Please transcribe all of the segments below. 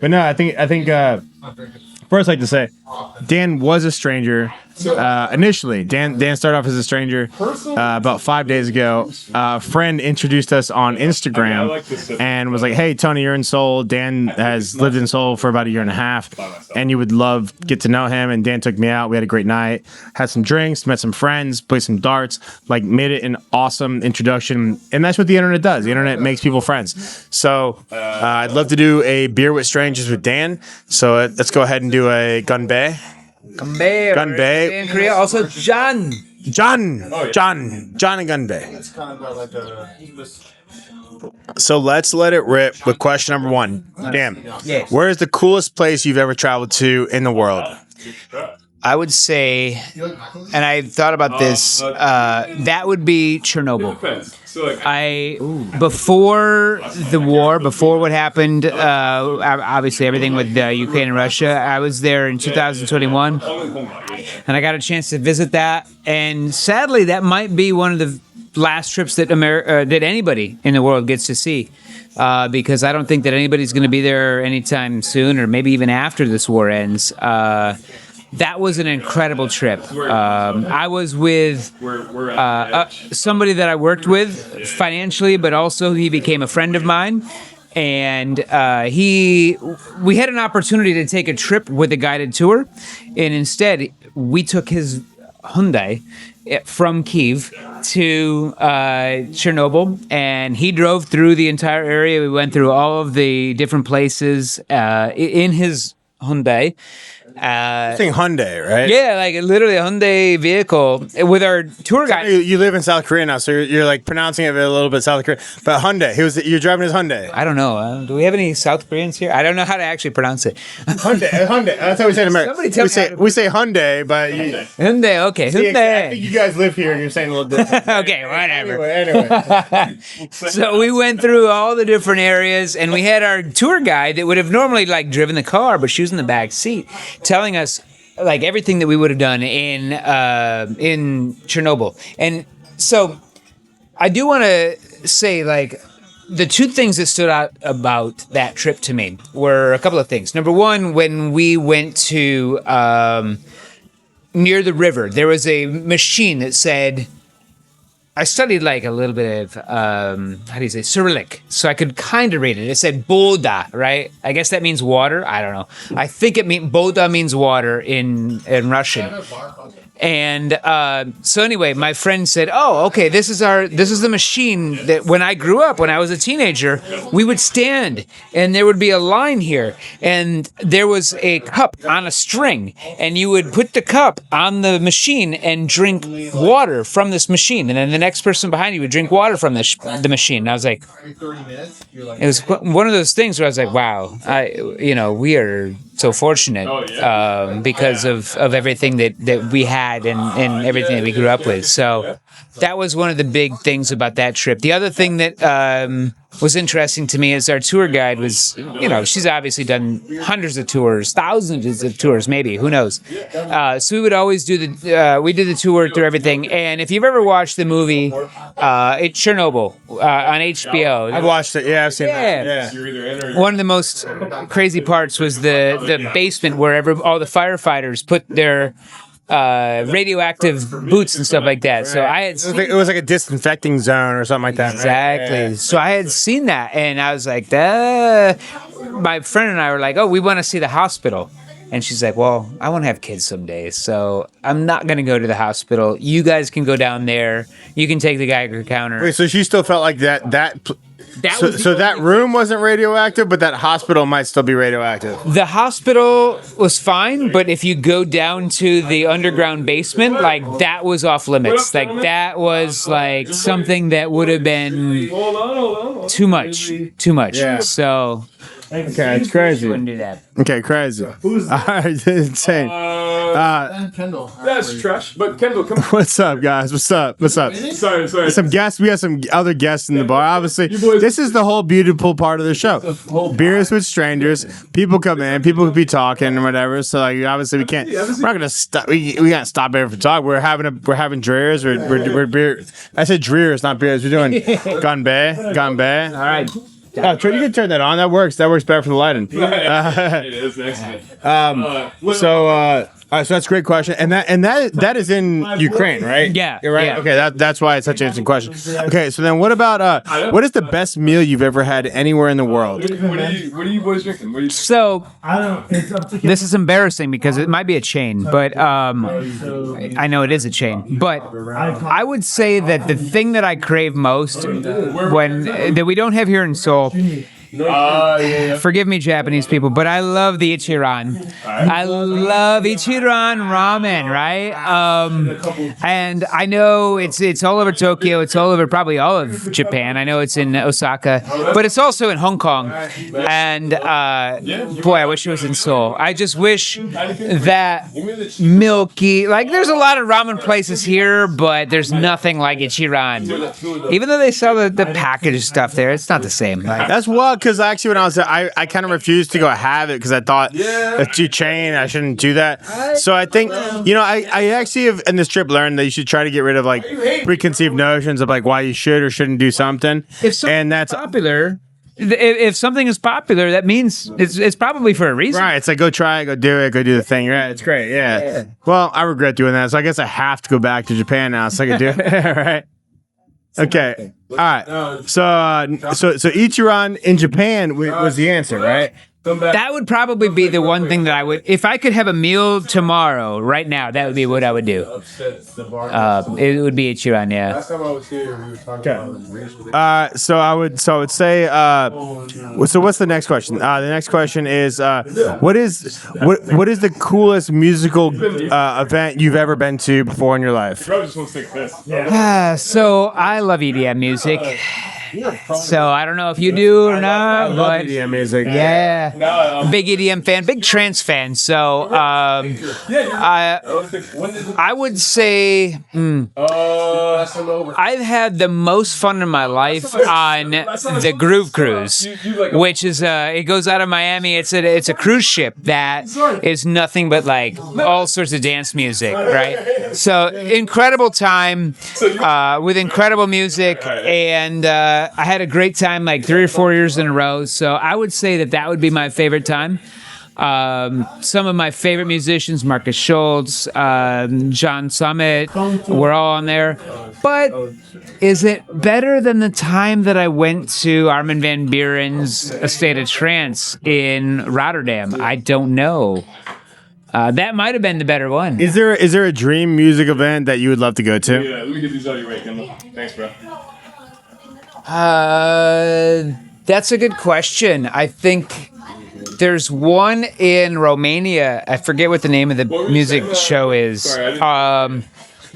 But no, I think first, I'd like to say, Dan was a stranger. Initially, Dan started off as a stranger. About 5 days ago, a friend introduced us on Instagram and was like, "Hey, Tony, you're in Seoul. Dan has lived in Seoul for about a year and a half, and you would love to get to know him." And Dan took me out. We had a great night, had some drinks, met some friends, played some darts, like made it an awesome introduction. And that's what the internet does. The internet makes people friends. So I'd love to do a beer with strangers with Dan. So let's go ahead and do a Gunbae. Gunbae. In Korea, also John. John and Gunbae. It's kind of like a. So let's let it rip with question number one. Dan, Yes. where is the coolest place you've ever traveled to in the world? I would say, and I thought about this, that would be Chernobyl. Before the war, before what happened, obviously everything with Ukraine and Russia, I was there in 2021, and I got a chance to visit that. And sadly, that might be one of the last trips that that anybody in the world gets to see. Because I don't think that anybody's going to be there anytime soon, or maybe even after this war ends. That was an incredible trip. I was with somebody that I worked with financially, but also he became a friend of mine. And we had an opportunity to take a trip with a guided tour, and instead we took his Hyundai from Kyiv to Chernobyl, and he drove through the entire area. We went through all of the different places in his Hyundai. Saying Hyundai, right? Yeah, like literally a Hyundai vehicle with our tour guide. You live in South Korea now, so you're like pronouncing it a little bit South Korean. But Hyundai, you're driving his Hyundai. I don't know. Do we have any South Koreans here? I don't know how to actually pronounce it. Hyundai. That's how we say it in America. Somebody tell me We say Hyundai, but Hyundai. Okay, See, I Hyundai. think you guys live here and you're saying a little different. Okay, whatever. Anyway. So we went through all the different areas, and we had our tour guide that would have normally like driven the car, but she was in the back seat, telling us like everything that we would have done in Chernobyl. And so I do want to say, like, the two things that stood out about that trip to me were a couple of things. Number one, when we went to near the river, there was a machine that said, I studied like a little bit of, how do you say, Cyrillic, so I could kind of read it. It said Boda, right? I guess that means water. I don't know. I think Boda means water in Russian. And so anyway, my friend said, "Oh, okay, this is the machine that when I grew up, when I was a teenager, we would stand and there would be a line here, and there was a cup on a string, and you would put the cup on the machine and drink water from this machine, and then the next person behind you would drink water from the machine." And I was like, it was one of those things where I was like, "Wow, we are so fortunate because of everything that we had and everything that we grew up with." So that was one of the big things about that trip. The other thing that was interesting to me is our tour guide was, she's obviously done hundreds of tours, thousands of tours, maybe, who knows. So we would always do we did the tour through everything. And if you've ever watched the movie, it's Chernobyl on HBO. I've watched it. Yeah, I've seen that. Yeah. One of the most crazy parts was the basement where all the firefighters put their radioactive boots and stuff like that. So I had It was like a disinfecting zone or something like that. exactly. Right? Yeah. So I had seen that, and I was like, my friend and I were like, "Oh, we want to see the hospital." And she's like, "Well, I want to have kids someday, so I'm not going to go to the hospital. You guys can go down there. You can take the Geiger counter." Wait, so she still felt like that was the that room wasn't radioactive, but that hospital might still be radioactive. The hospital was fine, but if you go down to the underground basement, like that was off limits. Like that was like something that would have been too much. Yeah. So Okay, it's crazy. wouldn't do that. Okay, crazy. All right, insane. Kendall. That's trash. But Kendall, come on. What's up, guys? What's up? Sorry. Some guests. We have some other guests in the bar. Obviously, this is the whole beautiful part of the show. Beers with strangers. People come in. People could be talking and whatever. So like, obviously, we can't. We're not gonna stop. We can't stop everyone from talking. We're having dreers. We're beer. I said dreers, not beers. We're doing Gunbae. All right. Oh, you can turn that on. That works. That works better for the lighting. It is excellent. All right, so that's a great question, and that is in Ukraine, right? Yeah, You're right. yeah. Okay, that's why it's such an interesting question. Okay, so then what about what is the best meal you've ever had anywhere in the world? What are you boys drinking? What are you? So this is embarrassing because it might be a chain, but I know it is a chain. But I would say that the thing that I crave most that we don't have here in Seoul. Forgive me, Japanese people, but I love the Ichiran. I love Ichiran ramen, right? And I know it's all over Tokyo. It's all over probably all of Japan. I know it's in Osaka, but it's also in Hong Kong. And boy, I wish it was in Seoul. I just wish that milky. Like, there's a lot of ramen places here, but there's nothing like Ichiran. Even though they sell the packaged stuff there, it's not the same. Like, That's wild because actually when I was there, I kind of refused to go have it because I thought it's too chain. I shouldn't do that. So I think I actually have in this trip learned that you should try to get rid of like preconceived notions of like why you should or shouldn't do something. And that's popular. If something is popular, that means it's probably for a reason. right. It's like go try it, go do it, go do the thing. Right? It's great. Yeah. Well, I regret doing that, so I guess I have to go back to Japan now so I can do it. Right. Okay. All right. So Ichiran in Japan was the answer, right? That would probably be the one thing that I would, if I could have a meal tomorrow, right now, that would be what I would do. It would be Ichiran, yeah. Last time I was here, we were talking about So I would say. So what's the next question? The next question is what is the coolest musical event you've ever been to before in your life? Bro, just want to stick this. So I love EDM music. So I don't know if you do or not, but EDM music. yeah, big EDM fan, big trance fan. So I would say I've had the most fun in my life on the Groove Cruise, which is it goes out of Miami. It's a cruise ship that is nothing but like all sorts of dance music, right? So incredible time with incredible music, and I had a great time like 3 or 4 years in a row. So I would say that would be my favorite time. Some of my favorite musicians, Marcus Schultz, John Summit, were all on there. But is it better than the time that I went to Armin van Buuren's A State of Trance in Rotterdam? I don't know. That might have been the better one. Is there a dream music event that you would love to go to? Yeah, let me get these out of your way, Kendall. Thanks, bro. That's a good question. I think there's one in Romania. I forget what the name of the music show is. I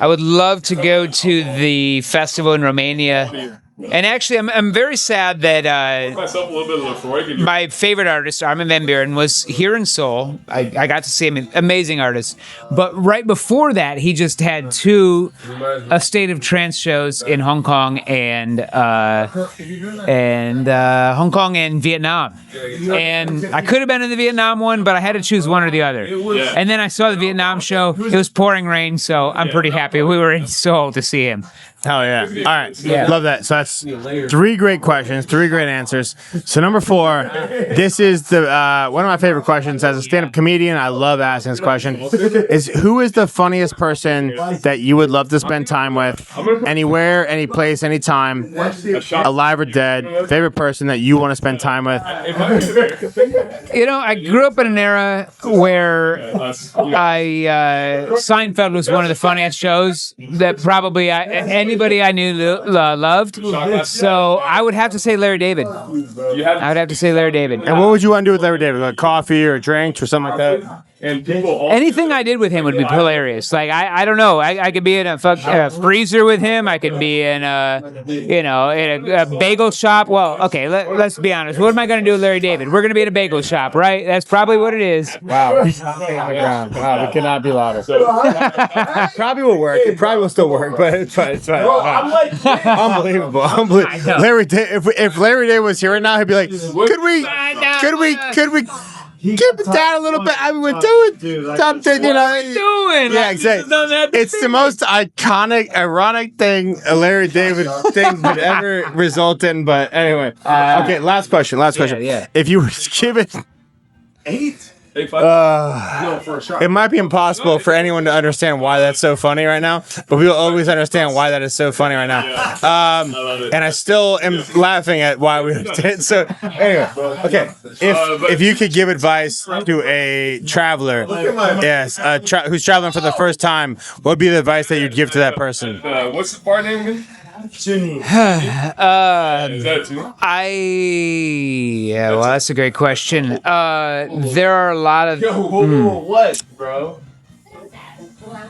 would love to go to the festival in Romania. And actually, I'm very sad that Myself a little bit of LaCroix. my favorite artist, Armin van Buuren, was here in Seoul. I got to see him, amazing artist. But right before that, he just had 2 A State of Trance shows in Hong Kong and Hong Kong and Vietnam. And I could have been in the Vietnam one, but I had to choose one or the other. And then I saw the Vietnam show. It was pouring rain, so I'm pretty happy we were in Seoul to see him. Hell yeah. All right. Love that. So that's 3 great questions, 3 great answers. So number 4, this is the one of my favorite questions. As a stand-up comedian, I love asking this question. Is who is the funniest person that you would love to spend time with? Anywhere, any place, any time, alive or dead, favorite person that you want to spend time with? You know, I grew up in an era where Seinfeld was one of the funniest shows that probably anybody I knew loved. So I would have to say Larry David. I would have to say Larry David. And what would you want to do with Larry David? Like coffee or drinks or something like that? And people Anything I did with him would be hilarious. Like I don't know. I could be in a freezer with him. I could be in a bagel shop. Well, okay. Let's be honest. What am I going to do with Larry David? We're going to be at a bagel shop, right? That's probably what it is. Wow. On the ground. Wow, we cannot be louder. Probably will work. It probably will still work, but it's fine. It's fine. Unbelievable. Larry David. If Larry David was here right now, he'd be like, could we keep it down a little bit. I mean, we're doing something, you know. Doing? Yeah, exactly. It's the most iconic, ironic thing a Larry David thing could ever result in. But anyway, okay. Last question. yeah. If you were given, 8. Hey, No, for a shot. it might be impossible for anyone to understand why that's so funny right now, but we will always understand why that is so funny right now. I love it. And I still am laughing at why we did. So anyway, okay. If you could give advice to a traveler, yes, who's traveling for the first time, what would be the advice that you'd give to that person? What's the bar name again? Is that too? Well, that's a great question. There are a lot of. What, bro?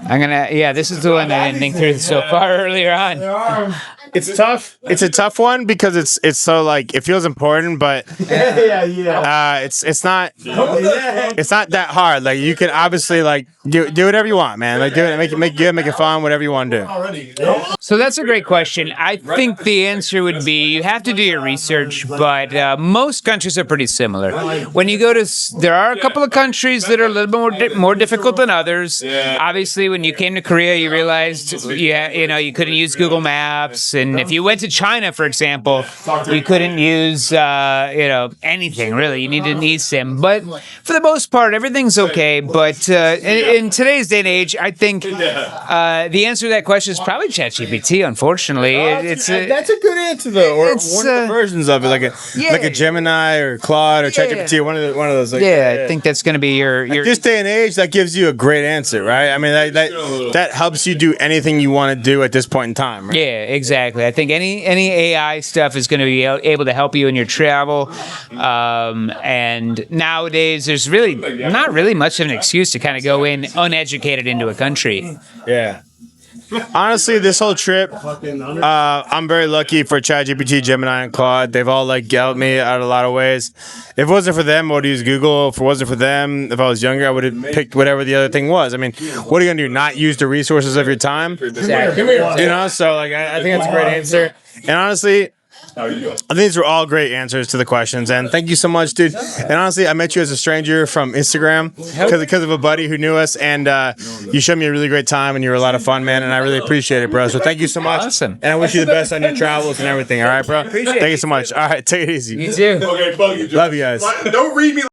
This is the one that I didn't think through so far earlier on. It's tough. It's a tough one because it's so like it feels important, but it's not that hard. Like you can obviously like do whatever you want, man. Like do it, make it good, make it fun, whatever you want to do. So that's a great question. I think the answer would be you have to do your research, but most countries are pretty similar. When you go to, there are a couple of countries that are a little bit more difficult than others. Yeah. Obviously, when you came to Korea, you realized you couldn't use Google Maps, and if you went to China, for example, you couldn't use anything really. You needed an eSIM, but for the most part, everything's okay. But in today's day and age, I think the answer to that question is probably ChatGPT. Unfortunately, That's a good answer though. Or It's, one of the versions of it, like a Gemini or Claude or ChatGPT, one of those. Like, I think that's going to be your. This day and age, that gives you a great answer, right? I mean, that helps you do anything you want to do at this point in time, right? Yeah, exactly. I think any AI stuff is going to be able to help you in your travel. And nowadays, there's really not really much of an excuse to kind of go in uneducated into a country. Yeah. Honestly, this whole trip, I'm very lucky for ChatGPT, Gemini, and Claude. They've all like helped me out a lot of ways. If it wasn't for them, I would use Google. If it wasn't for them, if I was younger, I would have picked whatever the other thing was. I mean, what are you gonna do? Not use the resources of your time? Exactly. You know, so like I think that's a great answer. And honestly, I think these were all great answers to the questions, and thank you so much, dude. And honestly, I met you as a stranger from Instagram because of a buddy who knew us, and you showed me a really great time, and you were a lot of fun, man, and I really appreciate it, bro. So thank you so much. Awesome. And I wish you the best on your travels and everything, all right, bro? Thank you so much. All right, take it easy. You too. Okay, buggy. Love you guys. Don't read me.